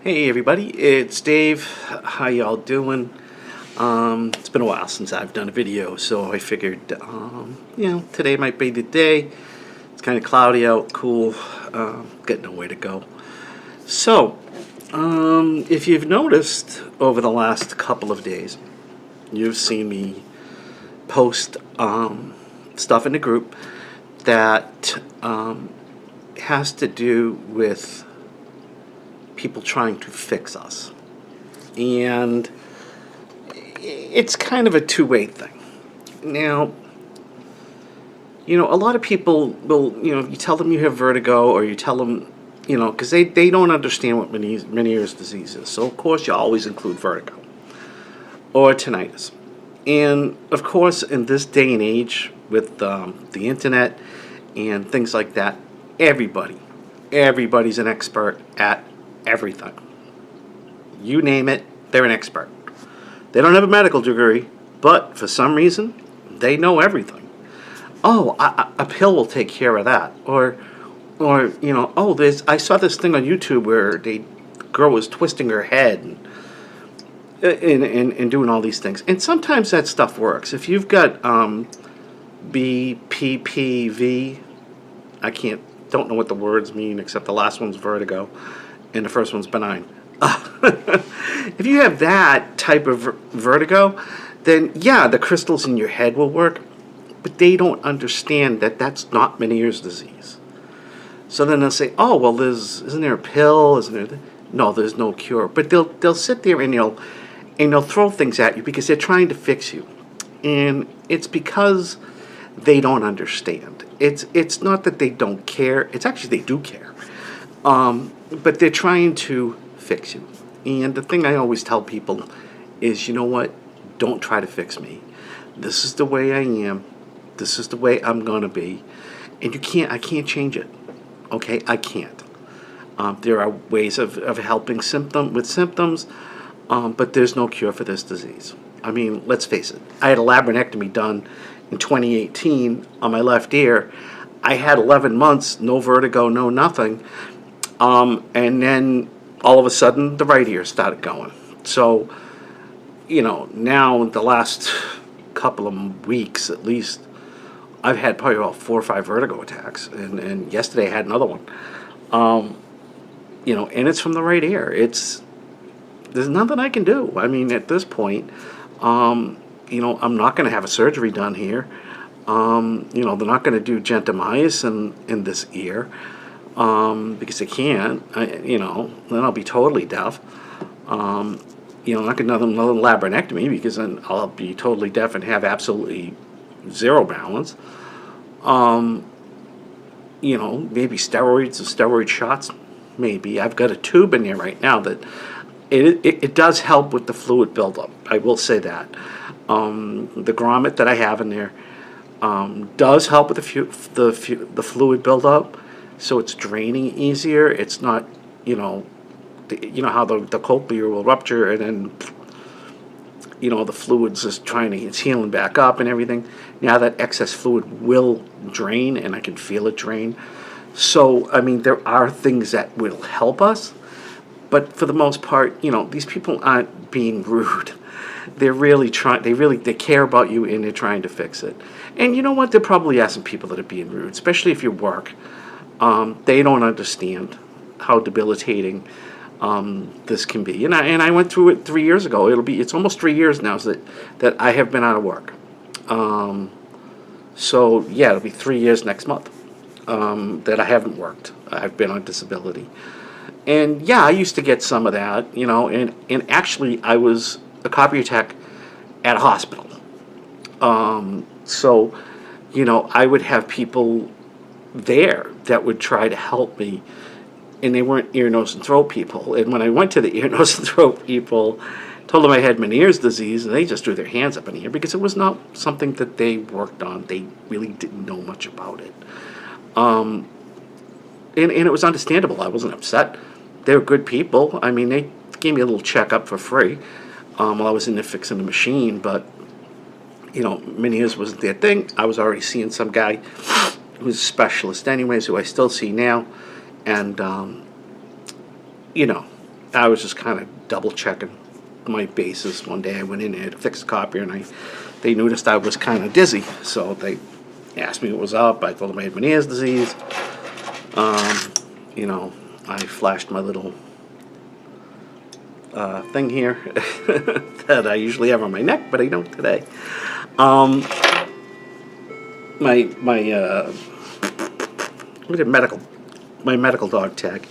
Hey everybody, it's Dave. How y'all doing? It's been a while since I've done a video, so I figured, today might be the day. It's kind of cloudy out, cool, got nowhere to go. So, if you've noticed over the last couple of days, you've seen me post stuff in the group that has to do with people trying to fix us. And it's kind of a two-way thing. Now, a lot of people will, you tell them you have vertigo, or you tell them, because they don't understand what Meniere's disease is. So, of course, you always include vertigo or tinnitus. And, of course, in this day and age with the internet and things like that, everybody's an expert at everything. You name it, they're an expert. They don't have a medical degree, but for some reason, they know everything. Oh, a pill will take care of that. Or I saw this thing on YouTube where the girl was twisting her head and doing all these things. And sometimes that stuff works. If you've got BPPV, don't know what the words mean except the last one's vertigo and the first one's benign. If you have that type of vertigo, then yeah, the crystals in your head will work, but they don't understand that that's not Meniere's disease. So then they'll say, oh, well, isn't there a pill? No, there's no cure. But they'll sit there and they'll throw things at you because they're trying to fix you. And it's because they don't understand. It's not that they don't care. It's actually they do care. But they're trying to fix you. And the thing I always tell people is, you know what? Don't try to fix me. This is the way I am. This is the way I'm going to be. And I can't change it. Okay? I can't. There are ways of helping with symptoms, but there's no cure for this disease. I mean, let's face it. I had a labyrinectomy done in 2018 on my left ear. I had 11 months, no vertigo, no nothing. And then all of a sudden the right ear started going. So, now the last couple of weeks at least, I've had probably about 4 or 5 vertigo attacks. And yesterday I had another one. And it's from the right ear. There's nothing I can do. I mean, at this point, I'm not going to have a surgery done here. They're not going to do gentamicin in this ear. Because they can't, then I'll be totally deaf. Not going to another labyrinectomy because then I'll be totally deaf and have absolutely zero balance. Maybe steroids and steroid shots, maybe. I've got a tube in there right now that it does help with the fluid buildup. I will say that. The grommet that I have in there does help with the fluid buildup. So it's draining easier. It's not, how the cochlea will rupture and then, the fluid's just it's healing back up and everything. Now that excess fluid will drain and I can feel it drain. So, I mean, there are things that will help us. But for the most part, these people aren't being rude. They're really trying, they care about you and they're trying to fix it. And you know what? There probably are some people that are being rude, especially if you work. They don't understand how debilitating this can be. And I went through it 3 years ago. It's almost 3 years now that I have been out of work. So yeah, it'll be 3 years next month that I haven't worked. I've been on disability. And yeah, I used to get some of that, and actually I was a copier tech at a hospital. So, I would have people there that would try to help me, and they weren't ear, nose, and throat people. And when I went to the ear, nose, and throat people, told them I had Meniere's disease, and they just threw their hands up in the air because it was not something that they worked on. They really didn't know much about it. And it was understandable. I wasn't upset. They were good people. I mean, they gave me a little checkup for free while I was in there fixing the machine, but Meniere's wasn't their thing. I was already seeing some guy who's a specialist anyways, who I still see now, and I was just kind of double checking my bases one day. I went in there to fix the copier, and they noticed I was kind of dizzy, so they asked me what was up. I told them I had Meniere's disease. You know, I flashed my little thing here that I usually have on my neck, but I don't today. My what my medical dog tag.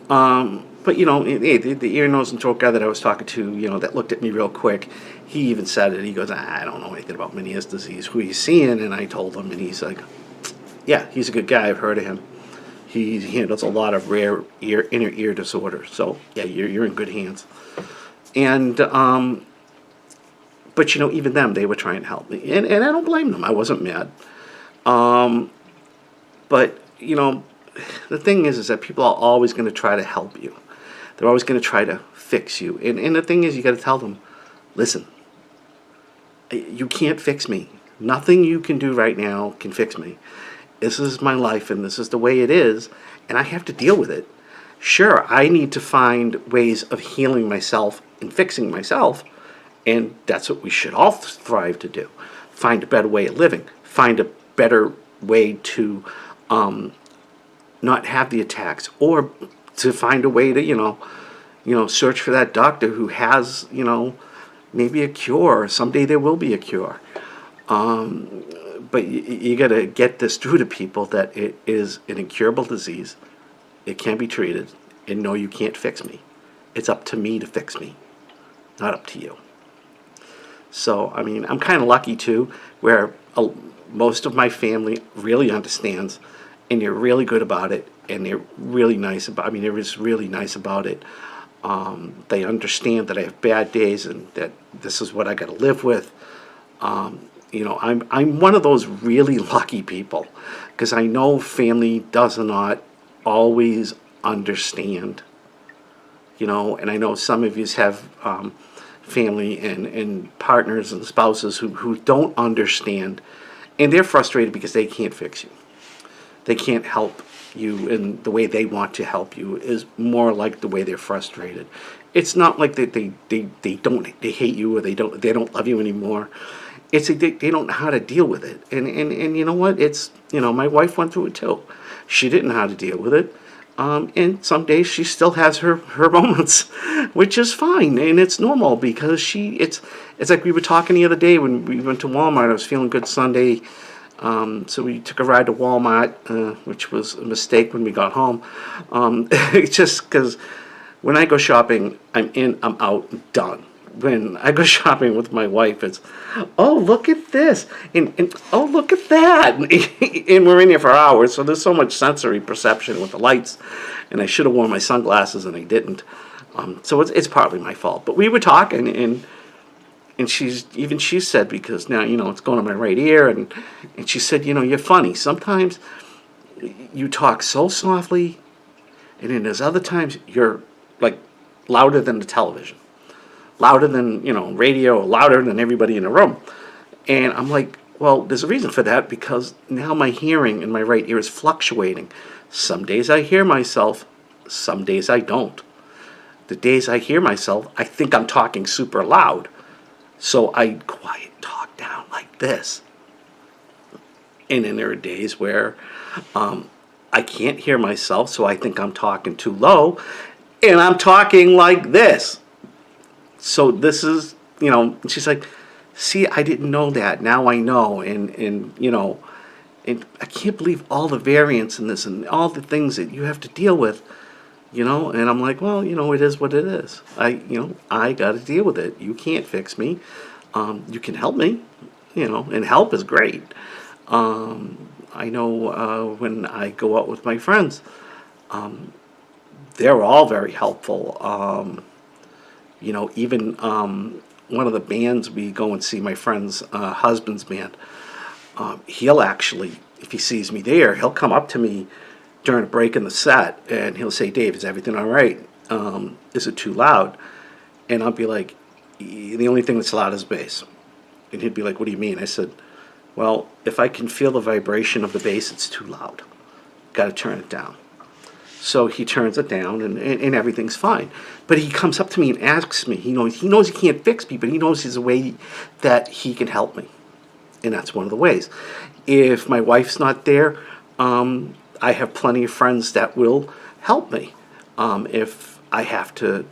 But you know, the ear, nose, and throat guy that I was talking to, you know, that looked at me real quick, he even said it. He goes, I don't know anything about Meniere's disease. Who are you seeing? And I told him, and he's like, yeah, he's a good guy. I've heard of him. He handles a lot of rare inner ear disorders. So yeah, you're in good hands. And but you know, even them, they were trying to help me, and I don't blame them. I wasn't mad. But you know, the thing is that people are always going to try to help you. They're always going to try to fix you. And the thing is, you got to tell them, listen, you can't fix me. Nothing you can do right now can fix me. This is my life, and this is the way it is, and I have to deal with it. Sure, I need to find ways of healing myself and fixing myself, and that's what we should all strive to do. Find a better way of living. Find a better way to not have the attacks, or to find a way to, you know, search for that doctor who has, you know, maybe a cure. Someday there will be a cure. But you got to get this through to people that it is an incurable disease. It can be treated, and no, you can't fix me. It's up to me to fix me, not up to you. So, I mean, I'm kind of lucky too, where most of my family really understands, and they're really good about it, and they're really nice about. I mean, they're just really nice about it. They understand that I have bad days, and that this is what I got to live with. You know, I'm one of those really lucky people, because I know family does not always understand. You know, and I know some of you have family and partners and spouses who don't understand, and they're frustrated because they can't fix you. They can't help you in the way they want to help you. Is more like the way they're frustrated. It's not like they hate you, or they don't love you anymore. It's they don't know how to deal with it. And you know what? It's, you know, my wife went through it too. She didn't know how to deal with it. And some days she still has her moments, which is fine, and it's normal, because it's like we were talking the other day when we went to Walmart. I was feeling good Sunday, so we took a ride to Walmart, which was a mistake when we got home. Just because when I go shopping, I'm in, I'm out, done. When I go shopping with my wife, it's, oh, look at this, and oh, look at that, and we're in here for hours, so there's so much sensory perception with the lights, and I should have worn my sunglasses, and I didn't. So it's partly my fault. But we were talking, and she said, because now, you know, it's going to my right ear, and she said, you know, you're funny. Sometimes you talk so softly, and then there's other times you're like louder than the television. Louder than, you know, radio, louder than everybody in the room. And I'm like, well, there's a reason for that, because now my hearing in my right ear is fluctuating. Some days I hear myself, some days I don't. The days I hear myself, I think I'm talking super loud. So I quiet talk down like this. And then there are days where I can't hear myself, so I think I'm talking too low, and I'm talking like this. So this is, you know, she's like, see, I didn't know that. Now I know. And you know, and I can't believe all the variance in this and all the things that you have to deal with, you know. And I'm like, well, you know, it is what it is. I got to deal with it. You can't fix me. You can help me, you know, and help is great. I know when I go out with my friends, they're all very helpful. You know, even one of the bands, we go and see my friend's husband's band. He'll actually, if he sees me there, he'll come up to me during a break in the set, and he'll say, Dave, is everything all right? Is it too loud? And I'll be like, the only thing that's loud is bass. And he'd be like, what do you mean? I said, well, if I can feel the vibration of the bass, it's too loud. Got to turn it down. So he turns it down, and everything's fine. But he comes up to me and asks me. He knows he can't fix me, but he knows there's a way that he can help me, and that's one of the ways. If my wife's not there, I have plenty of friends that will help me. If I have to,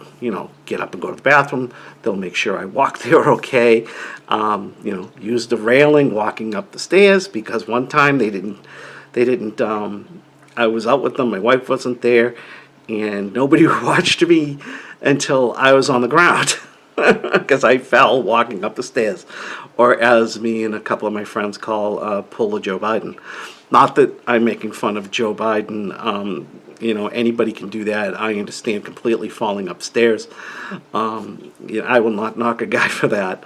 get up and go to the bathroom, they'll make sure I walk there okay. Use the railing walking up the stairs, because one time they didn't. I was out with them. My wife wasn't there, and nobody watched me until I was on the ground because I fell walking up the stairs, or as me and a couple of my friends call, pull a Joe Biden. Not that I'm making fun of Joe Biden. Anybody can do that. I understand completely falling upstairs. I will not knock a guy for that.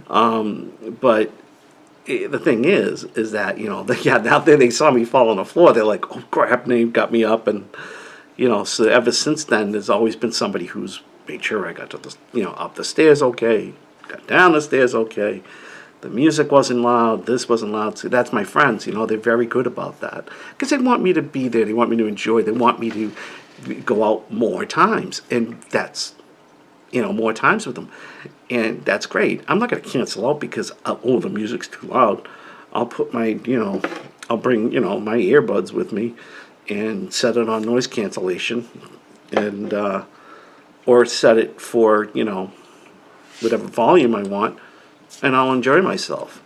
But the thing is that, out there they saw me fall on the floor. They're like, oh, crap, and they got me up. And, so ever since then, there's always been somebody who's made sure I got to the, up the stairs okay, got down the stairs okay. The music wasn't loud, this wasn't loud. So that's my friends, they're very good about that. Because they want me to be there, they want me to enjoy, they want me to go out more times. And that's, more times with them. And that's great. I'm not going to cancel out because, the music's too loud. I'll put my, I'll bring, my earbuds with me and set it on noise cancellation. And, or set it for, whatever volume I want. And I'll enjoy myself.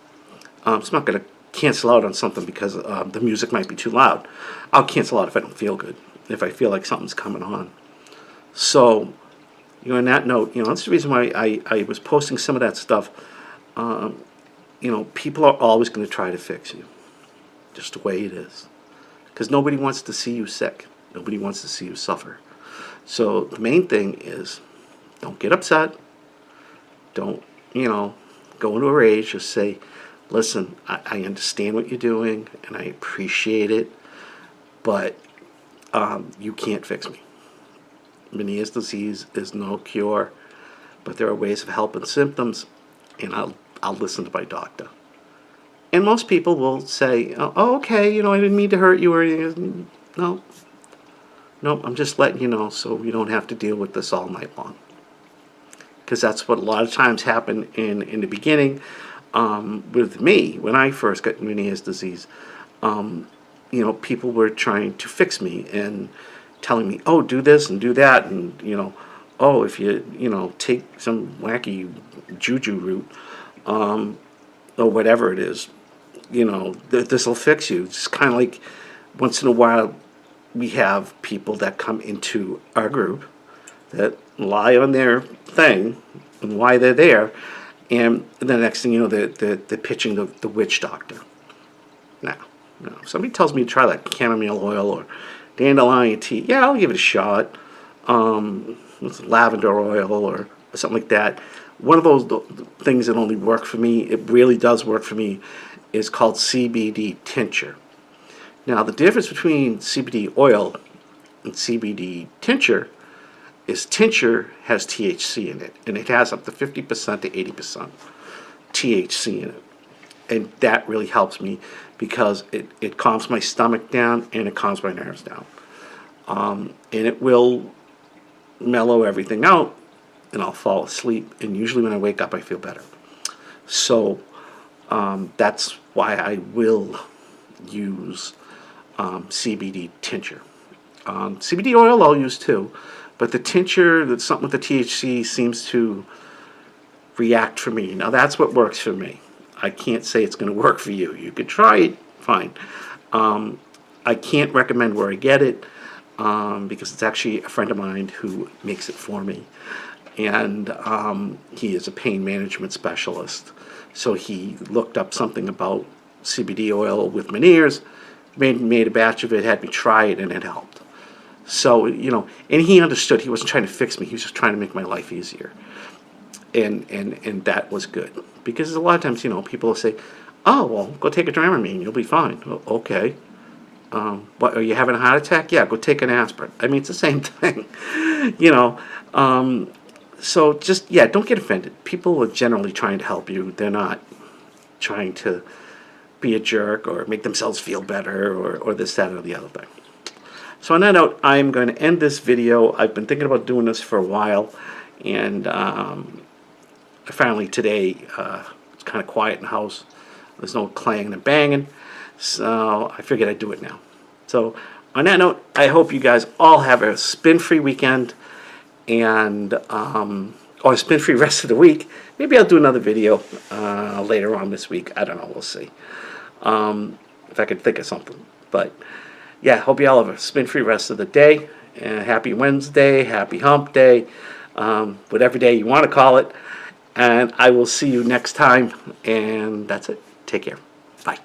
It's not going to cancel out on something because the music might be too loud. I'll cancel out if I don't feel good, if I feel like something's coming on. So, on that note, that's the reason why I was posting some of that stuff. People are always going to try to fix you. Just the way it is. Because nobody wants to see you sick. Nobody wants to see you suffer. So the main thing is, don't get upset. Don't, go into a rage. Just say, listen, I understand what you're doing, and I appreciate it, but you can't fix me. Meniere's disease is no cure, but there are ways of helping symptoms, and I'll listen to my doctor. And most people will say, oh, okay, I didn't mean to hurt you or anything. No, I'm just letting you know so you don't have to deal with this all night long. Because that's what a lot of times happened in the beginning with me when I first got Meniere's disease. People were trying to fix me and telling me, oh, do this and do that, and oh, if you take some wacky juju root or whatever it is, this will fix you. It's kind of like once in a while we have people that come into our group that lie on their thing and why they're there, and the next thing you know, they're pitching the witch doctor. Now, if somebody tells me to try like chamomile oil or dandelion tea, yeah, I'll give it a shot. With lavender oil or something like that. One of those things that only work for me, it really does work for me, is called CBD tincture. Now, the difference between CBD oil and CBD tincture is tincture has THC in it, and it has up to 50% to 80% THC in it. And that really helps me because it calms my stomach down and it calms my nerves down. And it will mellow everything out, and I'll fall asleep. And usually when I wake up, I feel better. So that's why I will use CBD tincture. CBD oil I'll use too, but the tincture, that's something with the THC, seems to react for me. Now that's what works for me. I can't say it's going to work for you. You could try it, fine. I can't recommend where I get it because it's actually a friend of mine who makes it for me. And he is a pain management specialist. So he looked up something about CBD oil with Meniere's, made a batch of it, had me try it, and it helped. So, and he understood. He wasn't trying to fix me. He was just trying to make my life easier. And that was good. Because a lot of times, people will say, oh, well, go take a Dramamine. You'll be fine. Oh, okay. What, are you having a heart attack? Yeah, go take an aspirin. I mean, it's the same thing. So just, don't get offended. People are generally trying to help you. They're not trying to be a jerk or make themselves feel better or this, that, or the other thing. So on that note, I'm going to end this video. I've been thinking about doing this for a while, and finally today, it's kind of quiet in the house. There's no clanging and banging, so I figured I'd do it now. So on that note, I hope you guys all have a spin-free weekend, and or a spin-free rest of the week. Maybe I'll do another video later on this week. I don't know. We'll see if I can think of something. But yeah, hope you all have a spin-free rest of the day. And happy Wednesday, happy hump day, whatever day you want to call it. And I will see you next time. And that's it. Take care. Bye.